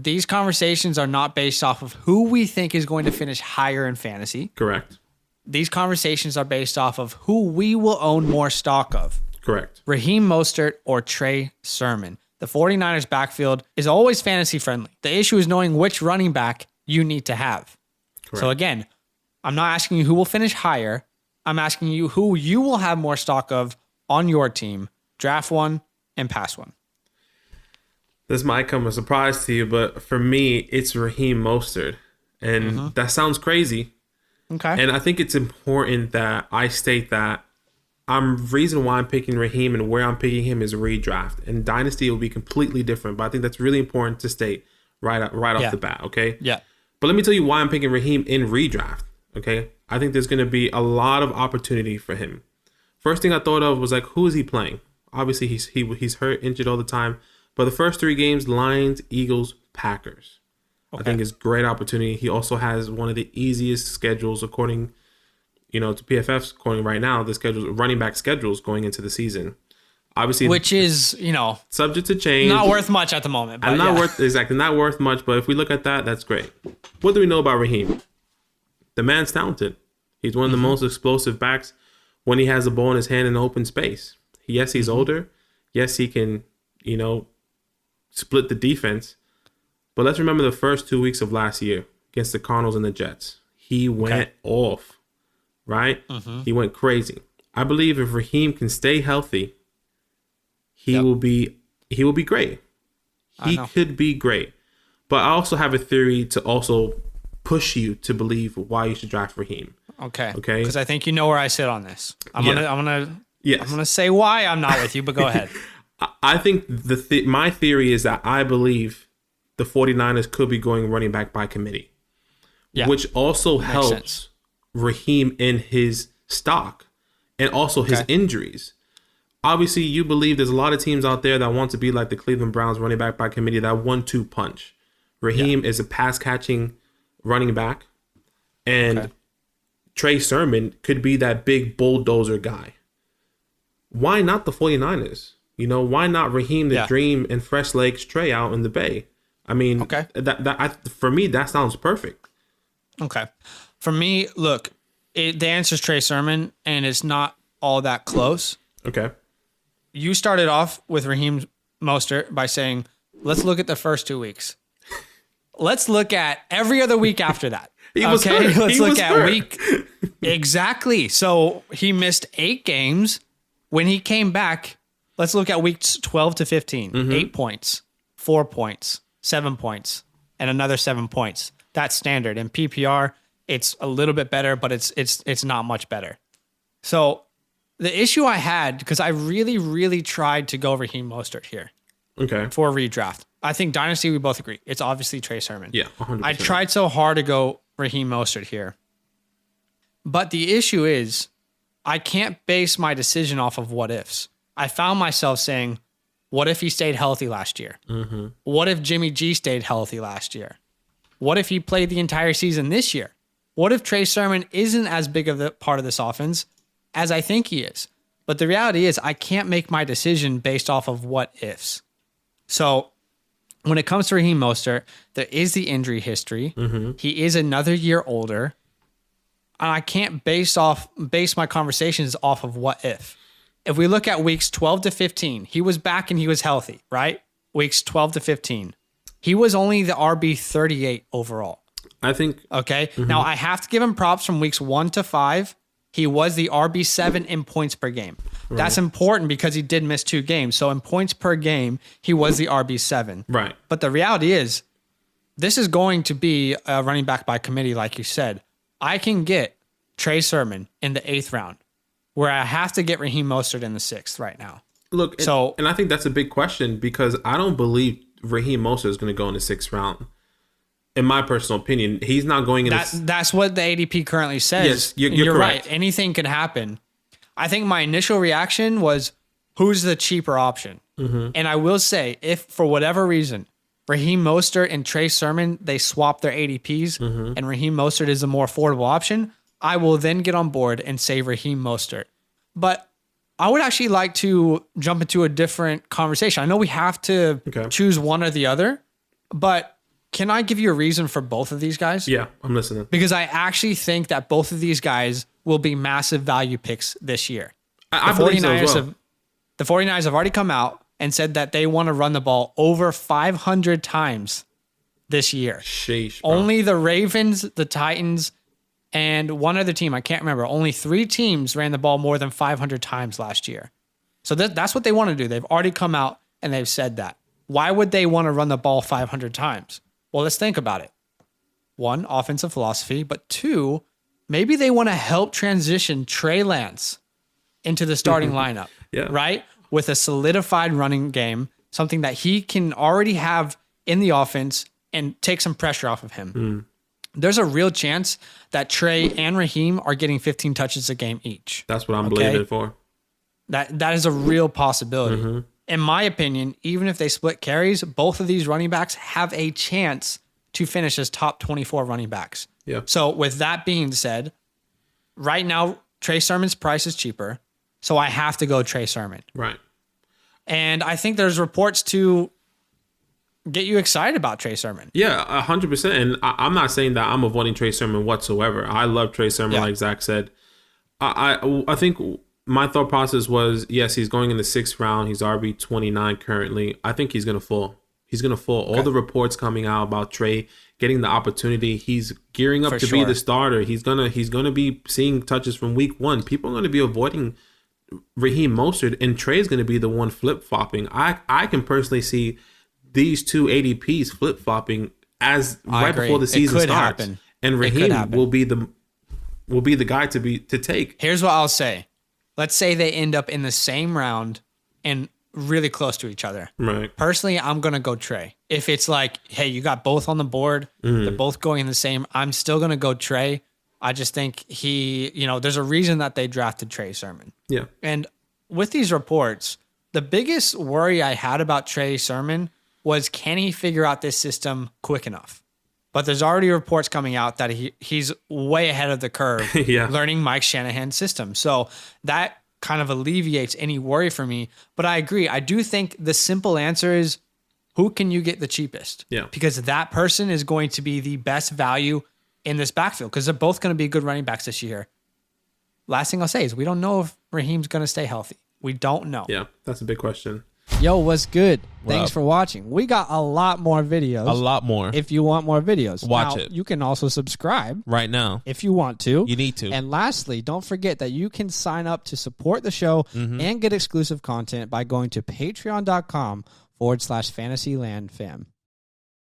these conversations are not based off of who we think is going to finish higher in fantasy. Correct. These conversations are based off of who we will own more stock of. Correct. Raheem Mostert or Trey Sermon. The 49ers backfield is always fantasy friendly. The issue is knowing which running back you need to have. Correct. So again, I'm not asking you who will finish higher. I'm asking you who you will have more stock of on your team. Draft one and pass one. This might come as a surprise to you, but for me, it's Raheem Mostert. And that sounds crazy. Okay. And I think it's important that I state that reason why I'm picking Raheem and where I'm picking him is redraft. And Dynasty will be completely different, but I think that's really important to state right off the bat, okay? Yeah. But let me tell you why I'm picking Raheem in redraft, okay? I think there's going to be a lot of opportunity for him. First thing I thought of was like, who is he playing? Obviously, he's hurt, injured all the time. But the first 3 games, Lions, Eagles, Packers. Okay. I think it's great opportunity. He also has one of the easiest schedules according, to PFF's according right now, the schedules, running back schedules going into the season. Obviously, which is, subject to change. Not worth much at the moment. But not worth much. But if we look at that, that's great. What do we know about Raheem? The man's talented. He's one of the most explosive backs when he has the ball in his hand in open space. Yes, he's older. Yes, he can, split the defense. But let's remember the first 2 weeks of last year against the Cardinals and the Jets. He went off, right? He went crazy. I believe if Raheem can stay healthy, he will be great. He could be great. But I also have a theory to also push you to believe why you should draft Raheem. Okay. Okay. Because I think you know where I sit on this. I'm gonna say why I'm not with you, but go ahead. I think my theory is that I believe the 49ers could be going running back by committee, which also helps Raheem in his stock and also his injuries. Obviously, you believe there's a lot of teams out there that want to be like the Cleveland Browns running back by committee, that 1-2 punch. Raheem is a pass-catching running back, and Trey Sermon could be that big bulldozer guy. Why not the 49ers? Why not Raheem the Dream and Fresh Legs Trey out in the Bay? I mean, for me, that sounds perfect. Okay. For me, look, the answer is Trey Sermon, and it's not all that close. Okay. You started off with Raheem Mostert by saying, let's look at the first 2 weeks. Let's look at every other week after that. Let's look at week. Exactly. So he missed 8 games. When he came back, let's look at weeks 12 to 15. 8 points, 4 points, 7 points, and another 7 points. That's standard. In PPR, it's a little bit better, but it's not much better. So the issue I had, because I really, really tried to go Raheem Mostert here. Okay. For a redraft. I think Dynasty, we both agree. It's obviously Trey Sermon. Yeah, 100%. I tried so hard to go Raheem Mostert here. But the issue is, I can't base my decision off of what ifs. I found myself saying, what if he stayed healthy last year? What if Jimmy G stayed healthy last year? What if he played the entire season this year? What if Trey Sermon isn't as big of a part of this offense as I think he is? But the reality is, I can't make my decision based off of what ifs. So when it comes to Raheem Mostert, there is the injury history. He is another year older. And I can't base my conversations off of what if. If we look at weeks 12 to 15, he was back and he was healthy, right? Weeks 12 to 15. He was only the RB 38 overall. I think. Okay. Now I have to give him props from weeks 1 to 5. He was the RB 7 in points per game. Right. That's important because he did miss 2 games. So in points per game, he was the RB 7. Right. But the reality is, this is going to be a running back by committee, like you said. I can get Trey Sermon in the 8th round, where I have to get Raheem Mostert in the 6th right now. Look, and I think that's a big question because I don't believe Raheem Mostert is going to go in the 6th round. In my personal opinion, he's not going in. That's what the ADP currently says. Yes, you're right. Anything can happen. I think my initial reaction was, who's the cheaper option? And I will say, if for whatever reason, Raheem Mostert and Trey Sermon, they swap their ADPs and Raheem Mostert is a more affordable option, I will then get on board and say Raheem Mostert. But I would actually like to jump into a different conversation. I know we have to choose one or the other, but can I give you a reason for both of these guys? Yeah, I'm listening. Because I actually think that both of these guys will be massive value picks this year. I believe so as well. The 49ers have already come out and said that they want to run the ball over 500 times this year. Sheesh, bro. Only the Ravens, the Titans, and one other team, I can't remember. Only 3 teams ran the ball more than 500 times last year. So that's what they want to do. They've already come out and they've said that. Why would they want to run the ball 500 times? Well, let's think about it. 1, offensive philosophy, but 2, maybe they want to help transition Trey Lance into the starting lineup, right? With a solidified running game, something that he can already have in the offense and take some pressure off of him. There's a real chance that Trey and Raheem are getting 15 touches a game each. That's what I'm believing for. That is a real possibility. In my opinion, even if they split carries, both of these running backs have a chance to finish as top 24 running backs. Yeah. So with that being said, right now, Trey Sermon's price is cheaper. So I have to go Trey Sermon. Right. And I think there's reports to get you excited about Trey Sermon. Yeah, 100%. And I'm not saying that I'm avoiding Trey Sermon whatsoever. I love Trey Sermon, like Zach said. I think my thought process was, yes, he's going in the 6th round. He's RB29 currently. I think he's going to fall. He's going to fall. All the reports coming out about Trey getting the opportunity. He's gearing up to be the starter. He's gonna be seeing touches from week 1. People are going to be avoiding Raheem Mostert, and Trey's going to be the one flip-flopping. I can personally see these two ADPs flip-flopping right before the season starts. Happen. And Raheem will be the guy to take. Here's what I'll say. Let's say they end up in the same round and really close to each other. Right. Personally, I'm going to go Trey. If it's like, hey, you got both on the board, they're both going in the same, I'm still going to go Trey. I just think there's a reason that they drafted Trey Sermon. Yeah. And with these reports, the biggest worry I had about Trey Sermon was, can he figure out this system quick enough? But there's already reports coming out that he's way ahead of the curve learning Mike Shanahan's system. So that kind of alleviates any worry for me. But I agree. I do think the simple answer is, who can you get the cheapest? Yeah. Because that person is going to be the best value in this backfield, because they're both going to be good running backs this year. Last thing I'll say is, we don't know if Raheem's going to stay healthy. We don't know. Yeah, that's a big question. Yo, what's good? Thanks for watching. We got a lot more videos. A lot more. If you want more videos, watch it. You can also subscribe right now if you want to. You need to. And lastly, don't forget that you can sign up to support the show and get exclusive content by going to patreon.com/Fantasyland Fam.